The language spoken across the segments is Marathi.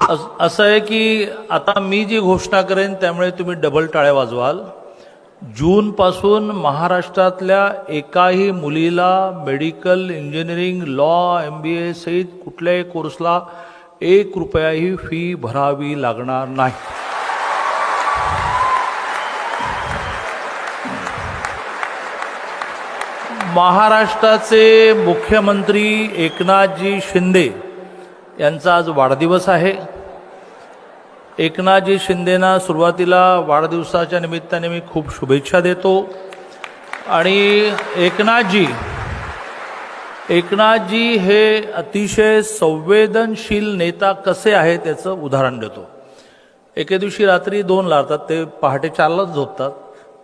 असं आहे की आता मी जी घोषणा करेन त्यामुळे तुम्ही डबल टाळ्या वाजवाल. जूनपासून महाराष्ट्रातल्या एकाही मुलीला मेडिकल, इंजिनिअरिंग, लॉ, MBA सहित कुठल्याही कोर्सला 1 रुपयाही फी भरावी लागणार नाही. महाराष्ट्राचे मुख्यमंत्री एकनाथजी शिंदे यांचा आज वाढदिवस आहे. एकनाथजी शिंदेना सुरुवातीला वाढदिवसाच्या निमित्ताने मी खूप शुभेच्छा देतो आणि एकनाथजी हे अतिशय संवेदनशील नेता कसे आहेत त्याचं उदाहरण देतो. एके दिवशी रात्री 2ला लागतात, ते पहाटे 4लाच झोपतात,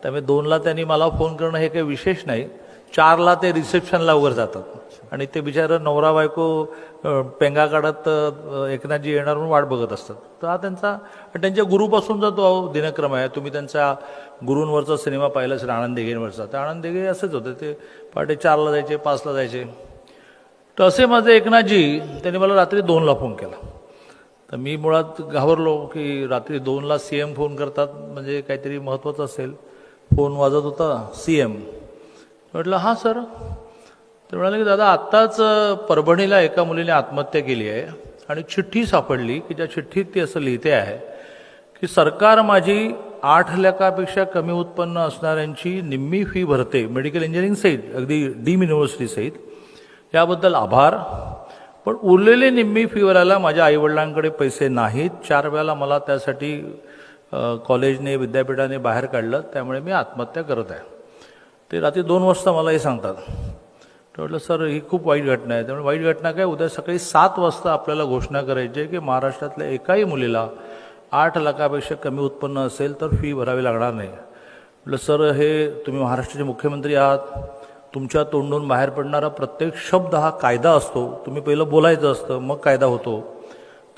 त्यामुळे 2ला त्यांनी मला फोन करणं हे काही विशेष नाही. 4ला ते रिसेप्शनला वगैरे जातात आणि ते बिचारं नवरा बायको पेंगा काढत एकनाथजी येणार म्हणून वाट बघत असतात. तर हा त्यांच्या गुरुपासूनचा तो दिनक्रम आहे. तुम्ही त्यांच्या गुरूंवरचा सिनेमा पाहिला असेल आनंद दिघेंवरचा, तर आनंद दिघे असेच होते, ते पहाटे 4ला जायचे, 5ला जायचे. तर असे माझे एकनाथजी, त्यांनी मला रात्री 2ला फोन केला. तर मी मुळात घाबरलो की रात्री 2ला CM फोन करतात म्हणजे काहीतरी महत्त्वाचं असेल. फोन वाजत होता, CM. म्हटलं हां सर. ते म्हणाले की दादा आत्ताच परभणीला एका मुलीने आत्महत्या केली आहे आणि चिठ्ठी सापडली की ज्या चिठ्ठीत ती असं लिहिते आहे की सरकार माझी 8 लाखापेक्षा कमी उत्पन्न असणाऱ्यांची निम्मी फी भरते, मेडिकल इंजिनिअरिंग सहित, अगदी डीम युनिव्हर्सिटी सहित. याबद्दल आभार, पण उरलेली निम्मी फी भरायला माझ्या आईवडिलांकडे पैसे नाहीत. 4 वेळेला मला त्यासाठी कॉलेजने, विद्यापीठाने बाहेर काढलं, त्यामुळे मी आत्महत्या करत आहे. ते रात्री 2 वाजता मला हे सांगतात. तर म्हटलं सर ही खूप वाईट घटना आहे. त्यामुळे वाईट घटना काय, उद्या सकाळी 7 वाजता आपल्याला घोषणा करायची आहे की महाराष्ट्रातल्या एकाही मुलीला 8 लाखापेक्षा कमी उत्पन्न असेल तर फी भरावी लागणार नाही. म्हटलं सर हे तुम्ही महाराष्ट्राचे मुख्यमंत्री आहात, तुमच्या तोंडून बाहेर पडणारा प्रत्येक शब्द हा कायदा असतो, तुम्ही पहिलं बोलायचं असतं मग कायदा होतो.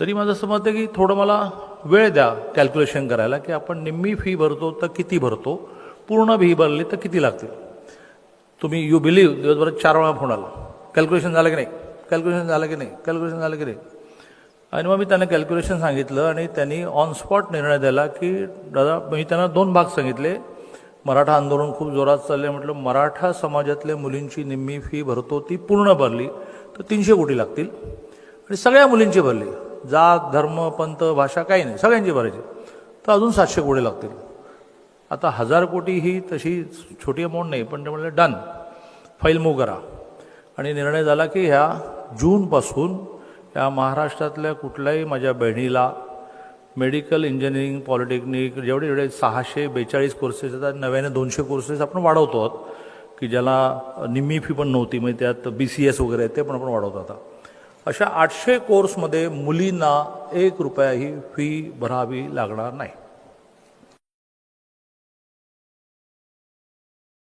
तरी माझं असं मत आहे की थोडं मला वेळ द्या कॅल्क्युलेशन करायला की आपण निम्मी फी भरतो तर किती भरतो, पूर्ण फी भरली तर किती लागतील. तुम्ही यू बिलीव्ह दिवसभरात 4 वेळा फोन आला, कॅल्क्युलेशन झालं की नाही, कॅल्क्युलेशन झालं की नाही, कॅल्क्युलेशन झालं की नाही. आणि मग मी त्यांना कॅल्क्युलेशन सांगितलं आणि त्यांनी ऑन स्पॉट निर्णय दिला की दादा, मी त्यांना 2 भाग सांगितले. मराठा आंदोलन खूप जोरात चालले, म्हटलं मराठा समाजातल्या मुलींची निम्मी फी भरतो ती पूर्ण भरली तर 300 कोटी लागतील आणि सगळ्या मुलींची भरली, जात, धर्म, पंथ, भाषा काही नाही, सगळ्यांची भरायची तर अजून 700 कोटी लागतील. आता 1000 कोटी ही तशी छोटी अमाऊंट नाही, पण ते म्हणले डन, फाईल मूव्ह करा. आणि निर्णय झाला की ह्या जूनपासून या महाराष्ट्रातल्या कुठल्याही माझ्या बहिणीला मेडिकल, इंजिनिअरिंग, पॉलिटेक्निक जेवढे 642 कोर्सेस येतात, नव्याने 200 कोर्सेस आपण वाढवतो आहोत की ज्याला निम्मी फी पण नव्हती, म्हणजे त्यात BCS वगैरे आहे ते पण आपण वाढवतो. आता अशा 800 कोर्समध्ये मुलींना 1 रुपयाही फी भरावी लागणार नाही.